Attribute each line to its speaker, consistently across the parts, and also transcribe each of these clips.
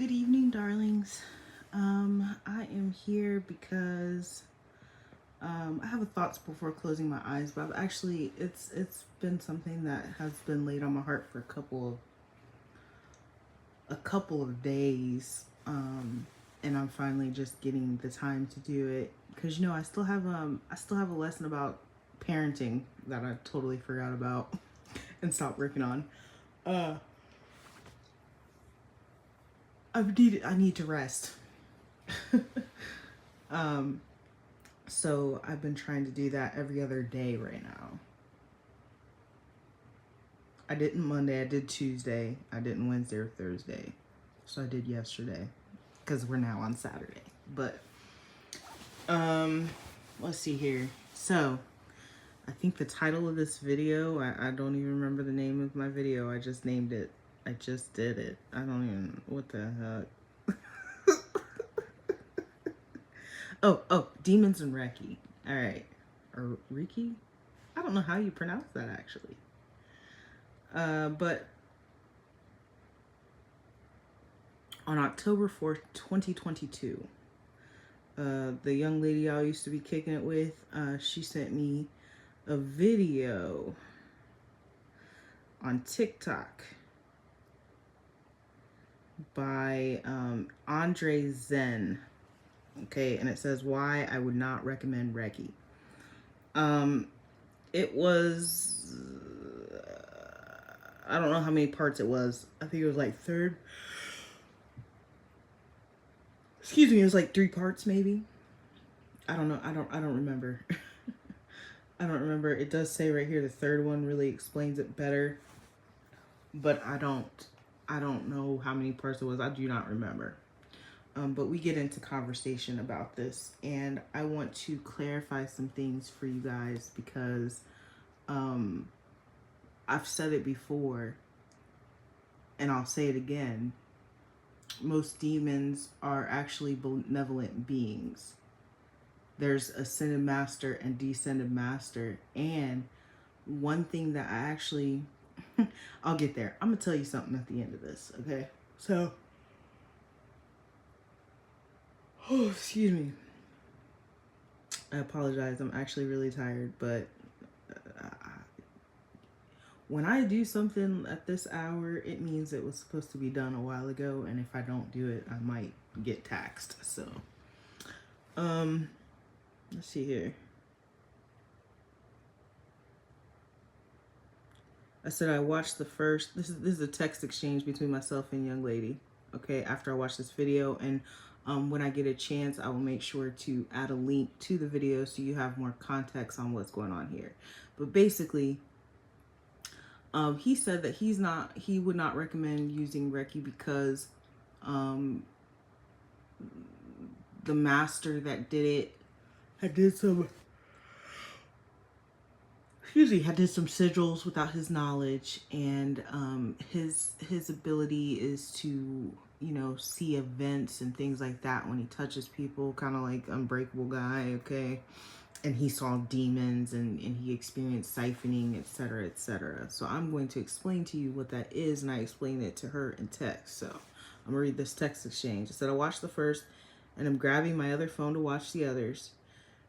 Speaker 1: Good evening, darlings. I am here because I have a thoughts before closing my eyes, but I've actually it's been something that has been laid on my heart for a couple of days, and I'm finally just getting the time to do it because I still have a lesson about parenting that I totally forgot about and stopped working on. Uh, I need to rest. um, So I've been trying to do that every other day right now. I didn't Monday, I did Tuesday, I didn't Wednesday or Thursday. So I did yesterday because we're now on Saturday. But um let's see here. So I think the title of this video, I don't even remember the name of my video. I just named it. I just did it. I don't even, what the heck. Oh, Demons and Reiki. All right. Or Reiki? I don't know how you pronounce that actually. But on October 4th, 2022, the young lady I used to be kicking it with, she sent me a video on TikTok by Andre Zen. Okay, and it says why I would not recommend Reiki. It was, I don't know how many parts it was. I think it was like third. Excuse me, it was like 3 parts maybe. I don't know. I don't remember. I don't remember. It does say right here the third one really explains it better, but I don't know how many parts it was. I do not remember. But we get into conversation about this, and I want to clarify some things for you guys because I've said it before, and I'll say it again. Most demons are actually benevolent beings. There's ascended master and descended master, and one thing that I actually I'll get there. I'm gonna tell you something at the end of this, okay? So, oh, excuse me. I apologize. I'm actually really tired, but when I do something at this hour, it means it was supposed to be done a while ago, and if I don't do it, I might get taxed. So, let's see here. I said I watched the first. This is a text exchange between myself and young lady. Okay, after I watch this video, and when I get a chance, I will make sure to add a link to the video so you have more context on what's going on here. But basically, he said that he would not recommend using Reiki because the master that did it had did some sigils without his knowledge, and his ability is to see events and things like that when he touches people, kind of like Unbreakable guy, okay? And he saw demons, and he experienced siphoning, etc., etc. So I'm going to explain to you what that is, and I explained it to her in text. So I'm gonna read this text exchange. I said I watched the first, and I'm grabbing my other phone to watch the others.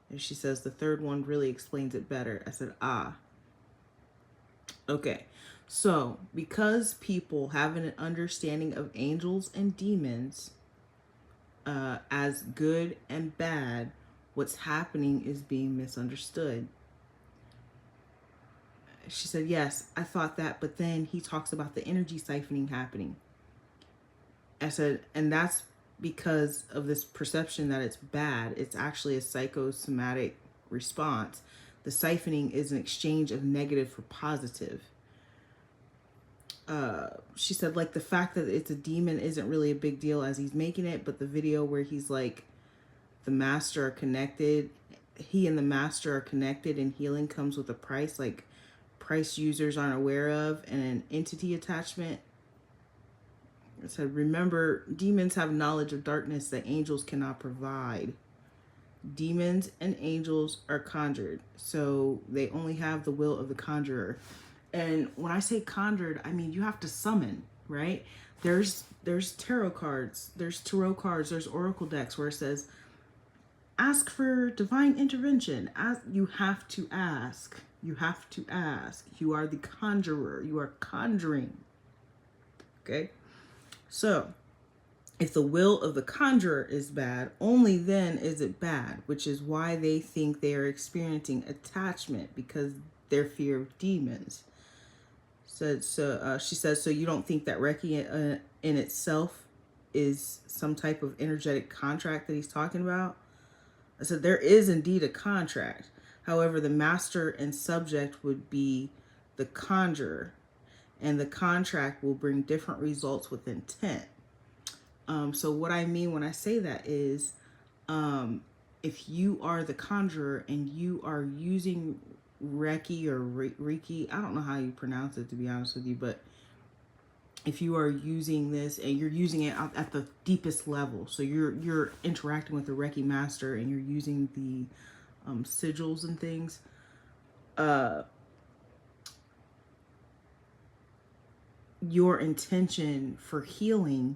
Speaker 1: And she says the third one really explains it better. I said, okay. So because people have an understanding of angels and demons as good and bad, what's happening is being misunderstood. She said, yes, I thought that, but then he talks about the energy siphoning happening. I said, and that's because of this perception that it's bad. It's actually a psychosomatic response. The siphoning is an exchange of negative for positive. She said, like, the fact that it's a demon isn't really a big deal as he's making it, but the video where he's like, the master are connected, he and the master are connected, and healing comes with a price, like price users aren't aware of, and an entity attachment. It said, remember, demons have knowledge of darkness that angels cannot provide. Demons and angels are conjured, so they only have the will of the conjurer. And when I say conjured, I mean you have to summon, right? There's tarot cards, there's oracle decks where it says ask for divine intervention. You have to ask. You have to ask. You are the conjurer. You are conjuring. Okay? So, if the will of the conjurer is bad, only then is it bad, which is why they think they are experiencing attachment, because their fear of demons. She says, so you don't think that Reiki in itself is some type of energetic contract that he's talking about? I said, there is indeed a contract. However, the master and subject would be the conjurer, and the contract will bring different results with intent. So what I mean when I say that is, if you are the conjurer and you are using Reiki or Reiki, I don't know how you pronounce it, to be honest with you, but if you are using this and you're using it at the deepest level, so you're interacting with the Reiki master and you're using the sigils and things, your intention for healing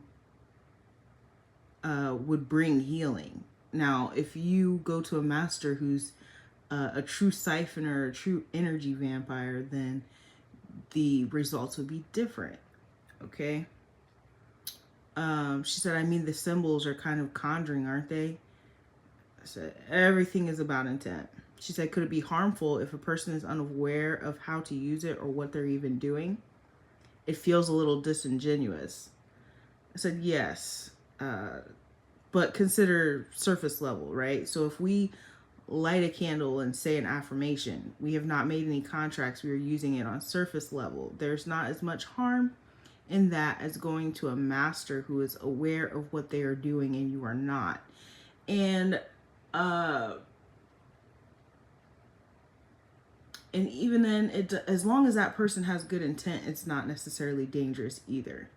Speaker 1: would bring healing. Now, if you go to a master who's a true siphoner, a true energy vampire, then the results would be different. Okay? She said, I mean, the symbols are kind of conjuring, aren't they? I said, everything is about intent. She said, could it be harmful if a person is unaware of how to use it or what they're even doing? It feels a little disingenuous. I said, yes. But consider surface level, right? So if we light a candle and say an affirmation, we have not made any contracts. We are using it on surface level. There's not as much harm in that as going to a master who is aware of what they are doing and you are not. And even then, as long as that person has good intent, it's not necessarily dangerous either.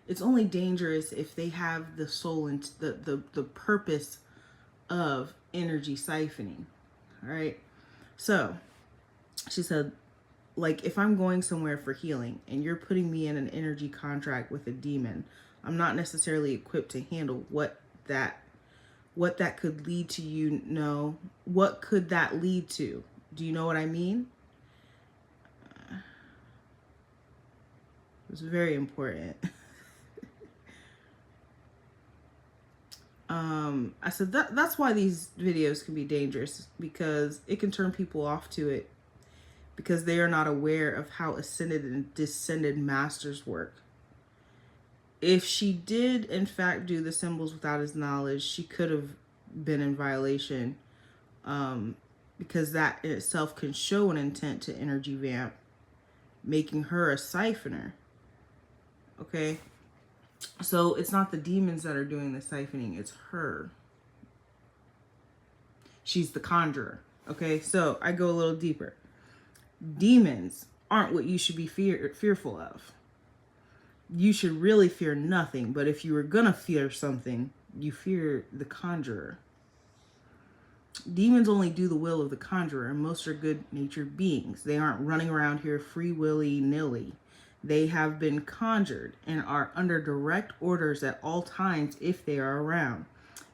Speaker 1: It's only dangerous if they have the soul and the purpose of energy siphoning. All right. So she said, like, if I'm going somewhere for healing and you're putting me in an energy contract with a demon, I'm not necessarily equipped to handle what that could lead to. What could that lead to? Do you know what I mean? It's very important. I said that's why these videos can be dangerous, because it can turn people off to it because they are not aware of how ascended and descended masters work. If she did in fact do the symbols without his knowledge, she could have been in violation, because that in itself can show an intent to energy vamp, making her a siphoner. Okay? So it's not the demons that are doing the siphoning, it's her. She's the conjurer. Okay, so I go a little deeper. Demons aren't what you should be fearful of. You should really fear nothing, but if you were gonna fear something, you fear the conjurer. Demons only do the will of the conjurer, and most are good-natured beings. They aren't running around here free willy-nilly. They have been conjured and are under direct orders at all times if they are around.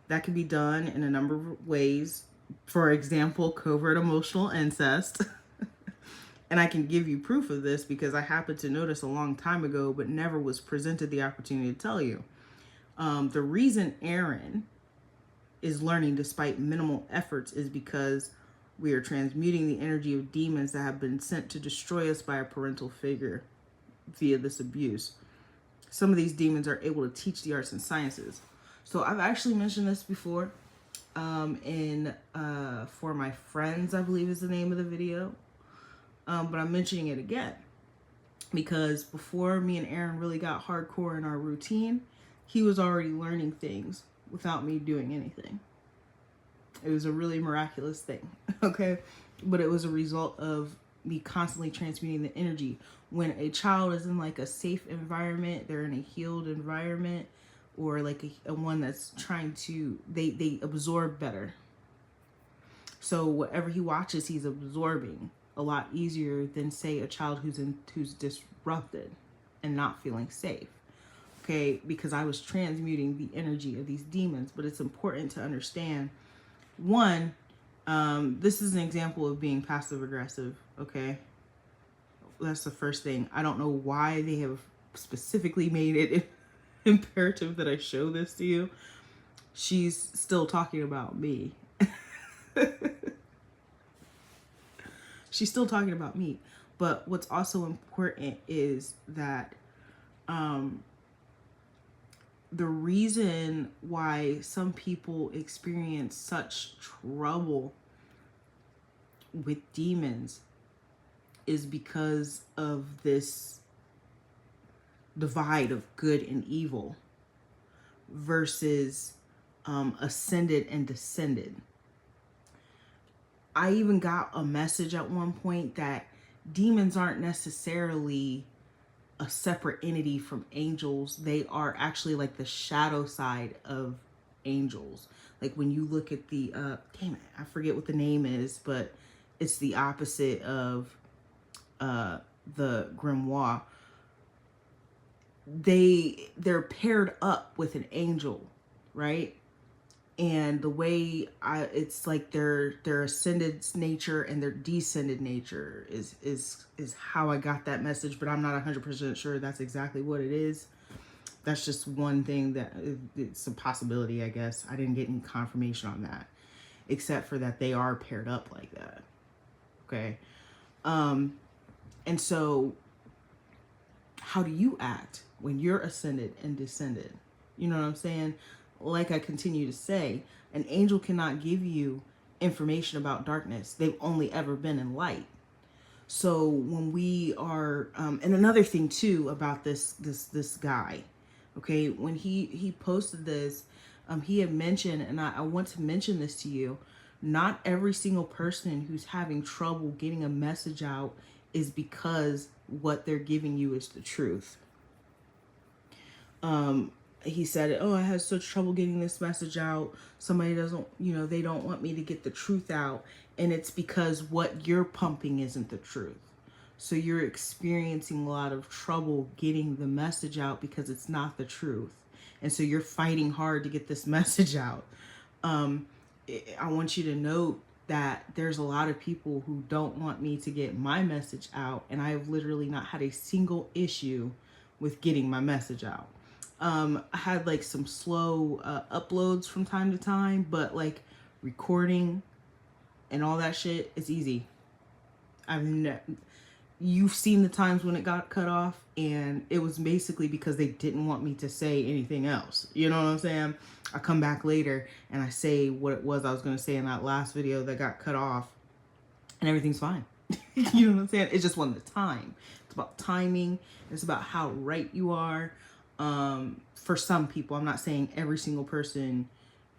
Speaker 1: That can be done in a number of ways. For example, covert emotional incest. And I can give you proof of this because I happened to notice a long time ago, but never was presented the opportunity to tell you. The reason Aaron is learning despite minimal efforts is because we are transmuting the energy of demons that have been sent to destroy us by a parental figure via this abuse. Some of these demons are able to teach the arts and sciences. So I've actually mentioned this before For My Friends, I believe is the name of the video. But I'm mentioning it again because before me and Aaron really got hardcore in our routine, he was already learning things without me doing anything. It was a really miraculous thing, okay? But it was a result of me constantly transmuting the energy. When a child is in like a safe environment, they're in a healed environment, or like a one that's trying to, they absorb better. So whatever he watches, he's absorbing a lot easier than say a child who's disrupted and not feeling safe. Okay, because I was transmuting the energy of these demons. But it's important to understand, one, this is an example of being passive aggressive. Okay, that's the first thing. I don't know why they have specifically made it imperative that I show this to you. She's still talking about me. She's still talking about me. But what's also important is that the reason why some people experience such trouble with demons is because of this divide of good and evil versus ascended and descended. I even got a message at one point that demons aren't necessarily a separate entity from angels. They are actually like the shadow side of angels. Like when you look at the damn it, I forget what the name is, but it's the opposite of the grimoire. They're paired up with an angel, right? And the way it's like their ascended nature and their descended nature is how I got that message, but I'm not 100% sure that's exactly what it is. That's just one thing that it's a possibility, I guess. I didn't get any confirmation on that, except for that they are paired up like that. Okay. And so how do you act when you're ascended and descended? You know what I'm saying? Like I continue to say, an angel cannot give you information about darkness. They've only ever been in light. So when we are, and another thing too about this guy, okay, when he posted this, he had mentioned, and I want to mention this to you, not every single person who's having trouble getting a message out is because what they're giving you is the truth. He said, oh, I had such trouble getting this message out. Somebody doesn't, they don't want me to get the truth out. And it's because what you're pumping isn't the truth. So you're experiencing a lot of trouble getting the message out because it's not the truth. And so you're fighting hard to get this message out. I want you to note that there's a lot of people who don't want me to get my message out. And I have literally not had a single issue with getting my message out. I had like some slow uploads from time to time, but like recording and all that shit is easy. You've seen the times when it got cut off, and it was basically because they didn't want me to say anything else. You know what I'm saying? I come back later and I say what it was I was going to say in that last video that got cut off, and everything's fine. You know what I'm saying? It just wasn't the time. It's about timing. It's about how right you are. For some people, I'm not saying every single person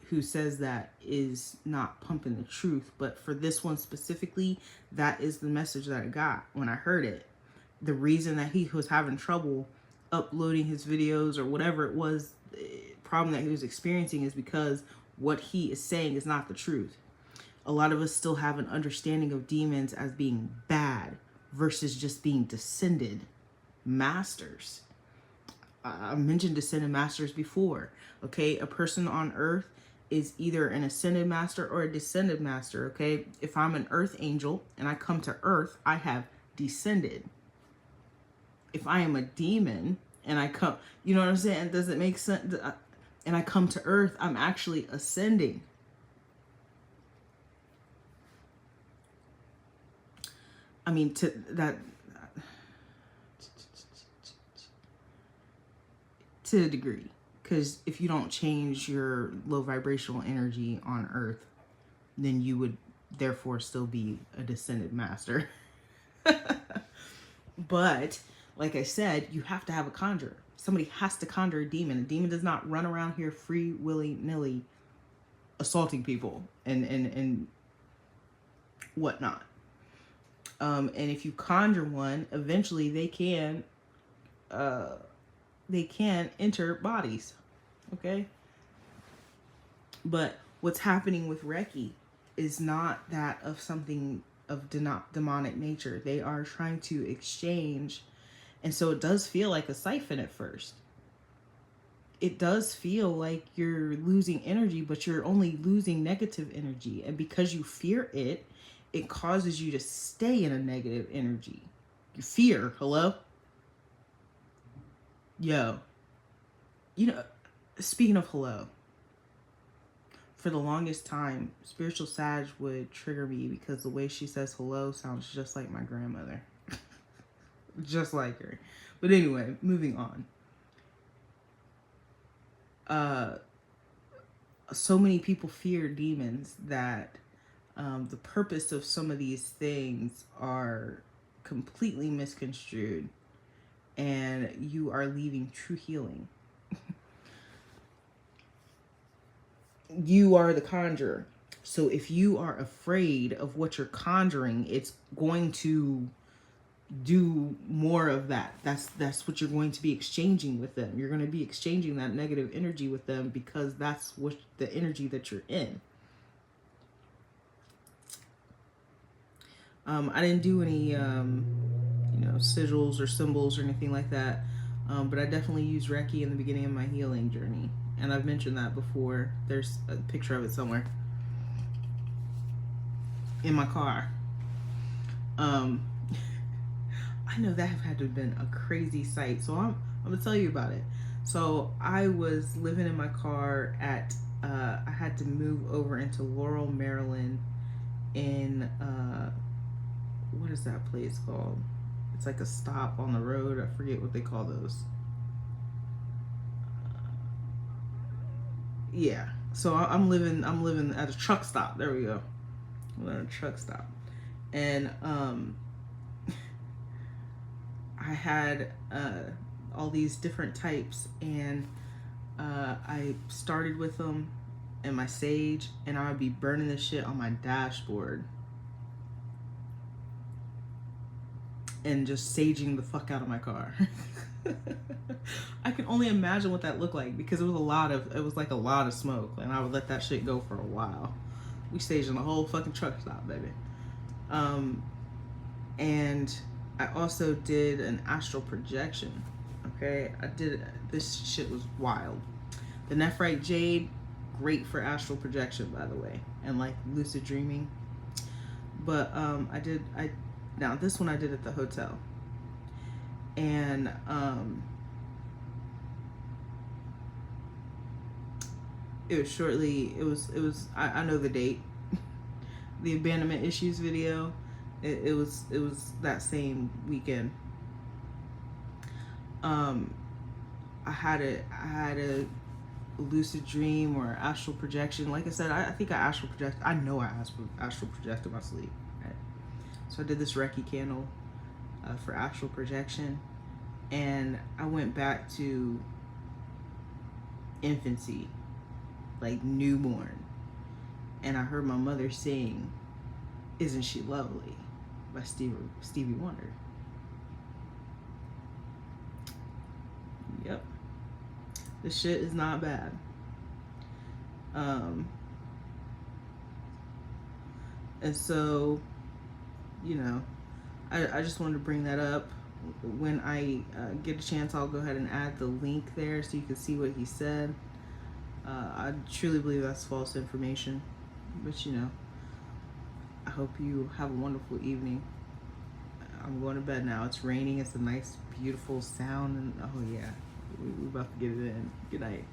Speaker 1: who says that is not pumping the truth, but for this one specifically, that is the message that I got when I heard it. The reason that he was having trouble uploading his videos or whatever it was, problem that he was experiencing, is because what he is saying is not the truth. A lot of us still have an understanding of demons as being bad versus just being descended masters. I mentioned descended masters before. Okay, a person on earth is either an ascended master or a descended master. Okay, if I'm an earth angel and I come to earth, I have descended. If I am a demon and I come, you know what I'm saying? Does it make sense? And I come to earth, I'm actually ascending. I mean, to a degree, because if you don't change your low vibrational energy on earth, then you would therefore still be a descended master. But like I said, you have to have a conjurer. Somebody has to conjure a demon. A demon does not run around here free willy-nilly assaulting people and whatnot. And if you conjure one, eventually they can enter bodies. Okay? But what's happening with Reiki is not that of something of demonic nature. They are trying to exchange And so it does feel like a siphon at first. It does feel like you're losing energy, but you're only losing negative energy. And because you fear it, it causes you to stay in a negative energy. You fear, hello? Yo. You know, speaking of hello, for the longest time, spiritual Sag would trigger me because the way she says hello sounds just like my grandmother. Just like her. But anyway, moving on. So many people fear demons that the purpose of some of these things are completely misconstrued, and you are leaving true healing. You are the conjurer. So if you are afraid of what you're conjuring, it's going to do more of that. That's what you're going to be exchanging with them. You're going to be exchanging that negative energy with them because that's what the energy that you're in. I didn't do any sigils or symbols or anything like that, but I definitely used Reiki in the beginning of my healing journey, and I've mentioned that before. There's a picture of it somewhere in my car. I know that had to have been a crazy sight. So I'm gonna tell you about it. So I was living in my car at I had to move over into Laurel, Maryland in what is that place called? It's like a stop on the road. I forget what they call those. Yeah. So I'm living at a truck stop. There we go. I'm at a truck stop. And I had all these different types, and I started with them in my sage, and I would be burning this shit on my dashboard and just saging the fuck out of my car. I can only imagine what that looked like because it was like a lot of smoke, and I would let that shit go for a while. We staged in the whole fucking truck stop, baby. And I also did an astral projection. Okay, this shit was wild. The Nephrite Jade, great for astral projection, by the way, and like lucid dreaming. But now this one I did at the hotel, and it was I know the date, the abandonment issues video. It was that same weekend. I had a lucid dream or astral projection. Like I said, I think I astral project. I know I astral project in my sleep. Right? So I did this Reiki candle for astral projection, and I went back to infancy, like newborn, and I heard my mother sing "Isn't She Lovely" by Stevie Wonder. Yep. This shit is not bad. And so, I just wanted to bring that up. When I get a chance, I'll go ahead and add the link there so you can see what he said. I truly believe that's false information, but I hope you have a wonderful evening. I'm going to bed now. It's raining. It's a nice, beautiful sound, and oh yeah, we're about to get it in. Good night.